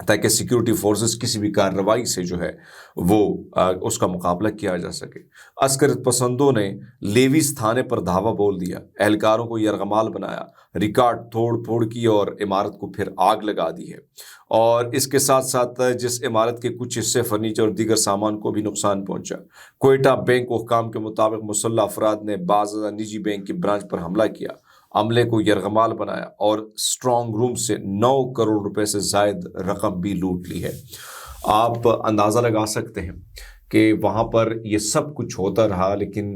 تاکہ security forces کسی بھی کارروائی سے جو ہے وہ اس کا مقابلہ کیا جا سکے۔ عسکریت پسندوں نے لیویز تھانے پر دھاوا بول دیا، اہلکاروں کو یرغمال بنایا، ریکارڈ توڑ پھوڑ کی اور عمارت کو پھر آگ لگا دی ہے، اور اس کے ساتھ ساتھ جس عمارت کے کچھ حصے فرنیچر اور دیگر سامان کو بھی نقصان پہنچا۔ کوئٹہ بینک حکام کے مطابق مسلح افراد نے بعض نجی بینک کی برانچ پر حملہ کیا، عملے کو یرغمال بنایا اور اسٹرانگ روم سے 9 کروڑ روپے سے زائد رقم بھی لوٹ لی ہے۔ آپ اندازہ لگا سکتے ہیں کہ وہاں پر یہ سب کچھ ہوتا رہا، لیکن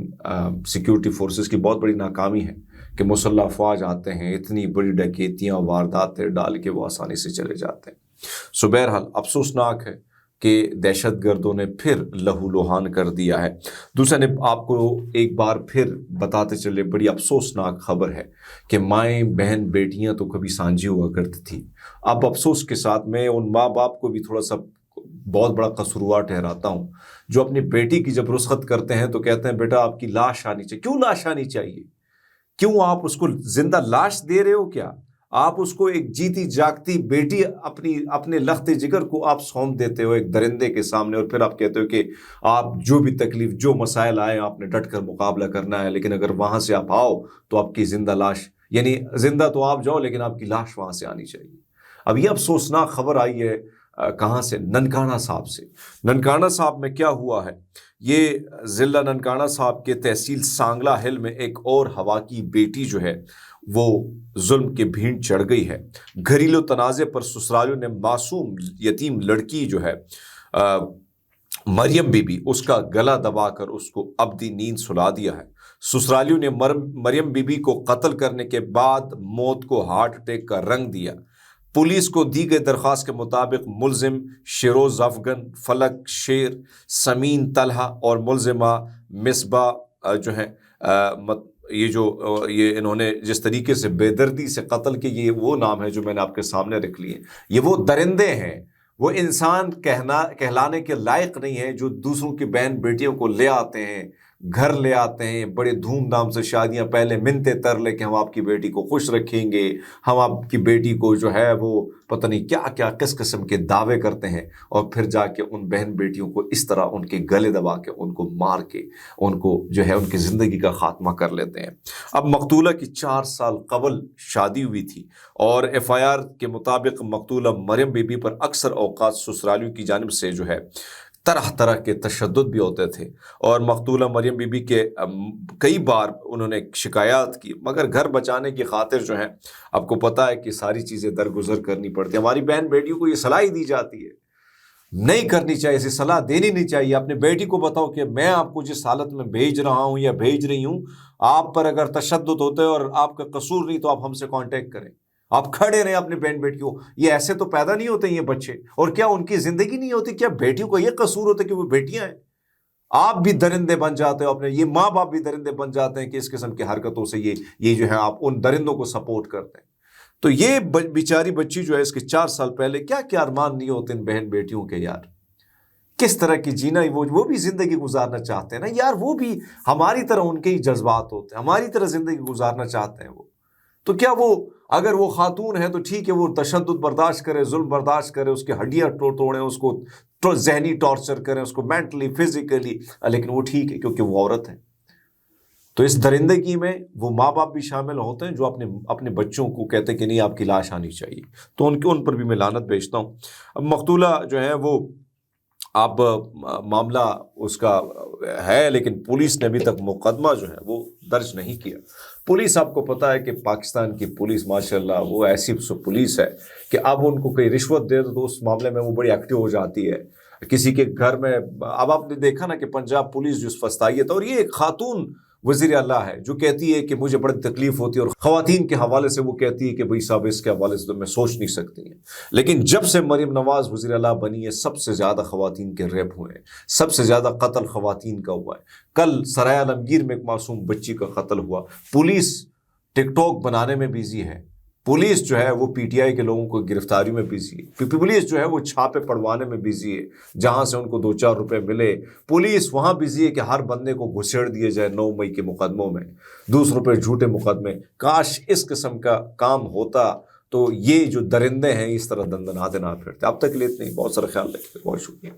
سیکیورٹی فورسز کی بہت بڑی ناکامی ہے کہ مسلح افواج آتے ہیں، اتنی بڑی ڈکیتیاں وارداتیں ڈال کے وہ آسانی سے چلے جاتے ہیں۔ بہرحال افسوسناک ہے کہ دہشت گردوں نے پھر لہو لوہان کر دیا ہے۔ دوسرا نے آپ کو ایک بار پھر بتاتے چلے، بڑی افسوسناک خبر ہے کہ مائیں بہن بیٹیاں تو کبھی سانجھی ہوا کرتی تھی، اب افسوس کے ساتھ میں ان ماں باپ کو بھی تھوڑا سا بہت بڑا قصوروار ٹھہراتا ہوں، جو اپنی بیٹی کی جب رخصت کرتے ہیں تو کہتے ہیں بیٹا آپ کی لاش آنی چاہیے۔ کیوں لاش آنی چاہیے؟ کیوں آپ اس کو زندہ لاش دے رہے ہو؟ کیا آپ اس کو ایک جیتی جاگتی بیٹی اپنے لخت جگر کو آپ سونپ دیتے ہو ایک درندے کے سامنے، اور پھر آپ کہتے ہو کہ آپ جو بھی تکلیف جو مسائل آئے آپ نے ڈٹ کر مقابلہ کرنا ہے، لیکن اگر وہاں سے آپ آؤ تو آپ کی زندہ لاش، یعنی زندہ تو آپ جاؤ لیکن آپ کی لاش وہاں سے آنی چاہیے۔ اب یہ افسوسناک خبر آئی ہے کہاں سے؟ ننکانہ صاحب سے۔ ننکانہ صاحب میں کیا ہوا ہے؟ یہ ضلع ننکانہ صاحب کے تحصیل سانگلہ ہل میں ایک اور ہوا کی بیٹی جو ہے وہ ظلم کے بھینٹ چڑھ گئی ہے۔ گھریلو تنازع پر سسرالیوں نے معصوم یتیم لڑکی جو ہے مریم بی بی، اس کا گلا دبا کر اس کو ابدی نیند سلا دیا ہے۔ سسرالیوں نے مریم بی بی کو قتل کرنے کے بعد موت کو ہارٹ اٹیک کا رنگ دیا۔ پولیس کو دی گئی درخواست کے مطابق ملزم شیروز افغن، فلک شیر، سمین طلحہ اور ملزمہ مصباح جو ہیں یہ انہوں نے جس طریقے سے بے دردی سے قتل کے، یہ وہ نام ہے جو میں نے آپ کے سامنے رکھ لیے۔ یہ وہ درندے ہیں، وہ انسان کہلانے کے لائق نہیں ہیں جو دوسروں کی بہن بیٹیوں کو لے آتے ہیں، گھر لے آتے ہیں، بڑے دھوم دھام سے شادیاں، پہلے منتیں تر لے کہ ہم آپ کی بیٹی کو خوش رکھیں گے، ہم آپ کی بیٹی کو جو ہے وہ پتہ نہیں کیا کیا کس قسم کے دعوے کرتے ہیں، اور پھر جا کے ان بہن بیٹیوں کو اس طرح ان کے گلے دبا کے ان کو مار کے ان کو جو ہے ان کی زندگی کا خاتمہ کر لیتے ہیں۔ اب مقتولہ کی 4 سال قبل شادی ہوئی تھی، اور FIR کے مطابق مقتولہ مریم بی بی پر اکثر اوقات سسرالیوں کی جانب سے جو ہے طرح طرح کے تشدد بھی ہوتے تھے، اور مقتولہ مریم بی بی کے کئی بار انہوں نے شکایات کی، مگر گھر بچانے کی خاطر جو ہے آپ کو پتہ ہے کہ ساری چیزیں درگزر کرنی پڑتی ہیں۔ ہماری بہن بیٹیوں کو یہ صلاح دی جاتی ہے، نہیں کرنی چاہیے، اسے صلاح دینی نہیں چاہیے۔ اپنے بیٹی کو بتاؤ کہ میں آپ کو جس حالت میں بھیج رہا ہوں یا بھیج رہی ہوں، آپ پر اگر تشدد ہوتا ہے اور آپ کا قصور نہیں تو آپ ہم سے کانٹیکٹ کریں، آپ کھڑے رہیں اپنے بہن بیٹی کو۔ یہ ایسے تو پیدا نہیں ہوتے یہ بچے، اور کیا ان کی زندگی نہیں ہوتی؟ کیا بیٹیوں کا یہ قصور ہوتا ہے کہ وہ بیٹیاں ہیں؟ آپ بھی درندے بن جاتے ہو، اپنے یہ ماں باپ بھی درندے بن جاتے ہیں کہ اس قسم کی حرکتوں سے یہ جو ہے آپ ان درندوں کو سپورٹ کرتے ہیں۔ تو یہ بیچاری بچی جو ہے اس کے 4 سال پہلے کیا کیا ارمان نہیں ہوتے ان بہن بیٹیوں کے یار، کس طرح کی جینا، وہ بھی زندگی گزارنا چاہتے ہیں نا یار، وہ بھی ہماری طرح ان کے ہی جذبات ہوتے ہیں، ہماری طرح زندگی گزارنا چاہتے ہیں وہ۔ تو کیا وہ اگر وہ خاتون ہے تو ٹھیک ہے، وہ تشدد برداشت کرے، ظلم برداشت کرے، اس کی ہڈیاں توڑیں، اس کو ذہنی ٹارچر کریں، اس کو مینٹلی فزیکلی، لیکن وہ ٹھیک ہے کیونکہ وہ عورت ہے۔ تو اس درندگی میں وہ ماں باپ بھی شامل ہوتے ہیں جو اپنے بچوں کو کہتے ہیں کہ نہیں آپ کی لاش آنی چاہیے، تو ان پر بھی میں لعنت بھیجتا ہوں۔ اب مقتولہ جو ہے وہ اب معاملہ اس کا ہے، لیکن پولیس نے ابھی تک مقدمہ جو ہے وہ درج نہیں کیا۔ پولیس آپ کو پتہ ہے کہ پاکستان کی پولیس ماشاءاللہ وہ ایسی پولیس ہے کہ اب ان کو کوئی رشوت دے تو اس معاملے میں وہ بڑی ایکٹیو ہو جاتی ہے۔ کسی کے گھر میں اب آپ نے دیکھا نا کہ پنجاب پولیس جو فستائیت، اور یہ ایک خاتون وزیر اعلیٰ ہے جو کہتی ہے کہ مجھے بڑی تکلیف ہوتی ہے، اور خواتین کے حوالے سے وہ کہتی ہے کہ بھئی صاحب اس کے حوالے سے تو میں سوچ نہیں سکتی ہیں۔ لیکن جب سے مریم نواز وزیر اعلیٰ بنی ہے، سب سے زیادہ خواتین کے ریپ ہوئے ہیں، سب سے زیادہ قتل خواتین کا ہوا ہے۔ کل سرائے عالمگیر میں ایک معصوم بچی کا قتل ہوا۔ پولیس ٹک ٹاک بنانے میں بیزی ہے، پولیس جو ہے وہ PTI کے لوگوں کو گرفتاری میں بیزی ہے، پولیس جو ہے وہ چھاپے پڑوانے میں بیزی ہے جہاں سے ان کو 2-4 روپے ملے، پولیس وہاں بیزی ہے کہ ہر بندے کو گھسیڑ دیے جائے 9 مئی کے مقدموں میں، 200 روپے جھوٹے مقدمے۔ کاش اس قسم کا کام ہوتا تو یہ جو درندے ہیں اس طرح دندناتے نہ پھرتے. اب تک کے لیے اتنے ہی. بہت سارا خیال رکھتے. بہت شکریہ.